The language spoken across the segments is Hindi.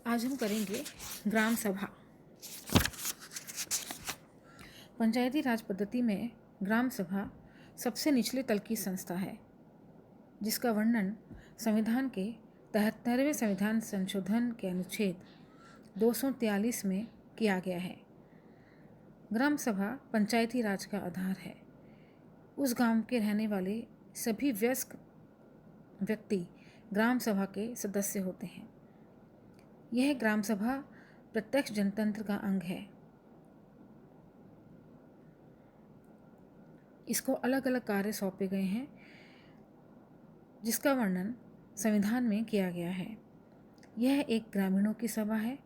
आज हम करेंगे ग्राम सभा। पंचायती राज पद्धति में ग्राम सभा सबसे निचले तल की संस्था है, जिसका वर्णन संविधान के 73वें संविधान संशोधन के अनुच्छेद 243 में किया गया है। ग्राम सभा पंचायती राज का आधार है। उस गांव के रहने वाले सभी वयस्क व्यक्ति ग्राम सभा के सदस्य होते हैं। यह ग्राम सभा प्रत्यक्ष जनतंत्र का अंग है। इसको अलग अलग कार्य सौंपे गए हैं, जिसका वर्णन संविधान में किया गया है। यह एक ग्रामीणों की सभा है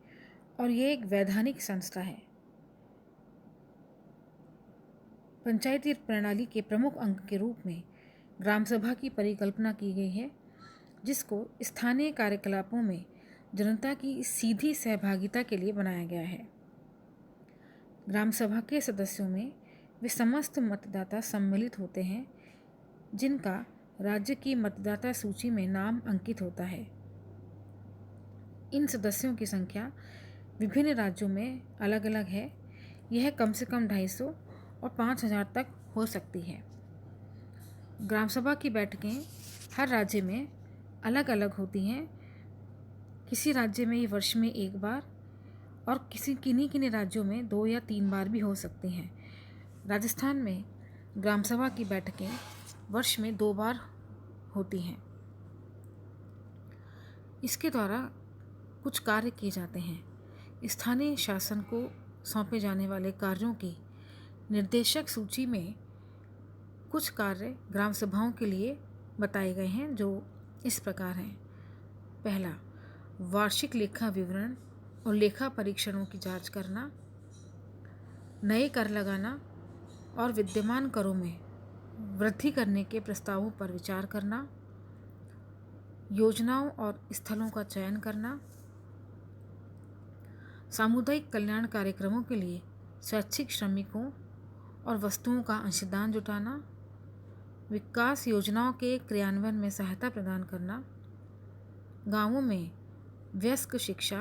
और यह एक वैधानिक संस्था है। पंचायती प्रणाली के प्रमुख अंग के रूप में ग्राम सभा की परिकल्पना की गई है, जिसको स्थानीय कार्यकलापों में जनता की सीधी सहभागिता के लिए बनाया गया है। ग्राम सभा के सदस्यों में वे समस्त मतदाता सम्मिलित होते हैं, जिनका राज्य की मतदाता सूची में नाम अंकित होता है। इन सदस्यों की संख्या विभिन्न राज्यों में अलग अलग है। यह कम से कम 250 और 5000 तक हो सकती है। ग्राम सभा की बैठकें हर राज्य में अलग अलग होती हैं। किसी राज्य में ये वर्ष में एक बार और किन्हीं राज्यों में 2 या 3 बार भी हो सकती हैं। राजस्थान में ग्राम सभा की बैठकें वर्ष में 2 बार होती हैं। इसके द्वारा कुछ कार्य किए जाते हैं। स्थानीय शासन को सौंपे जाने वाले कार्यों की निर्देशक सूची में कुछ कार्य ग्राम सभाओं के लिए बताए गए हैं, जो इस प्रकार हैं। पहला, वार्षिक लेखा विवरण और लेखा परीक्षणों की जांच करना, नए कर लगाना और विद्यमान करों में वृद्धि करने के प्रस्तावों पर विचार करना, योजनाओं और स्थलों का चयन करना, सामुदायिक कल्याण कार्यक्रमों के लिए स्वैच्छिक श्रमिकों और वस्तुओं का अंशदान जुटाना, विकास योजनाओं के क्रियान्वयन में सहायता प्रदान करना, गांवों में वयस्क शिक्षा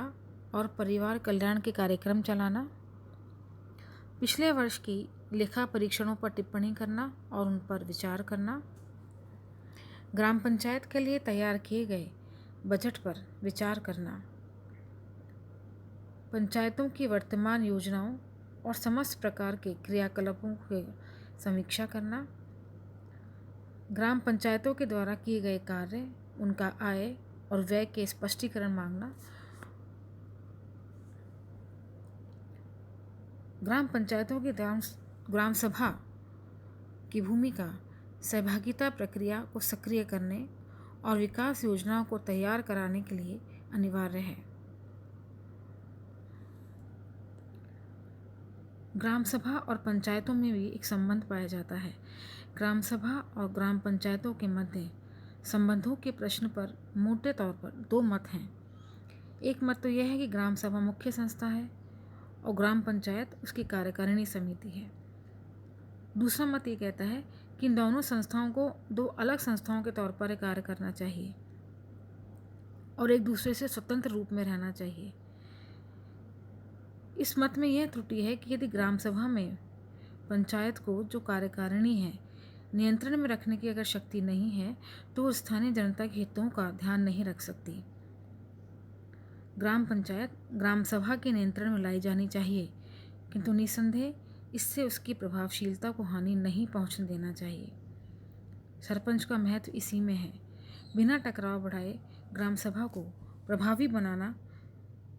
और परिवार कल्याण के कार्यक्रम चलाना, पिछले वर्ष की लेखा परीक्षणों पर टिप्पणी करना और उन पर विचार करना, ग्राम पंचायत के लिए तैयार किए गए बजट पर विचार करना, पंचायतों की वर्तमान योजनाओं और समस्त प्रकार के क्रियाकलापों की समीक्षा करना, ग्राम पंचायतों के द्वारा किए गए कार्य, उनका आय और व्यय के स्पष्टीकरण मांगना, ग्राम पंचायतों की ग्राम सभा की भूमिका सहभागिता प्रक्रिया को सक्रिय करने और विकास योजनाओं को तैयार कराने के लिए अनिवार्य है। ग्राम सभा और पंचायतों में भी एक संबंध पाया जाता है। ग्राम सभा और ग्राम पंचायतों के मध्य संबंधों के प्रश्न पर मोटे तौर पर 2 मत हैं। एक मत तो यह है कि ग्राम सभा मुख्य संस्था है और ग्राम पंचायत उसकी कार्यकारिणी समिति है। दूसरा मत ये कहता है कि इन दोनों संस्थाओं को 2 अलग संस्थाओं के तौर पर कार्य करना चाहिए और एक दूसरे से स्वतंत्र रूप में रहना चाहिए। इस मत में यह त्रुटि है कि यदि ग्राम सभा में पंचायत को जो कार्यकारिणी है नियंत्रण में रखने की अगर शक्ति नहीं है, तो वो स्थानीय जनता के हितों का ध्यान नहीं रख सकती। ग्राम पंचायत ग्राम सभा के नियंत्रण में लाई जानी चाहिए, किंतु निसंदेह इससे उसकी प्रभावशीलता को हानि नहीं पहुंचने देना चाहिए। सरपंच का महत्व इसी में है। बिना टकराव बढ़ाए ग्राम सभा को प्रभावी बनाना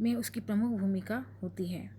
में उसकी प्रमुख भूमिका होती है।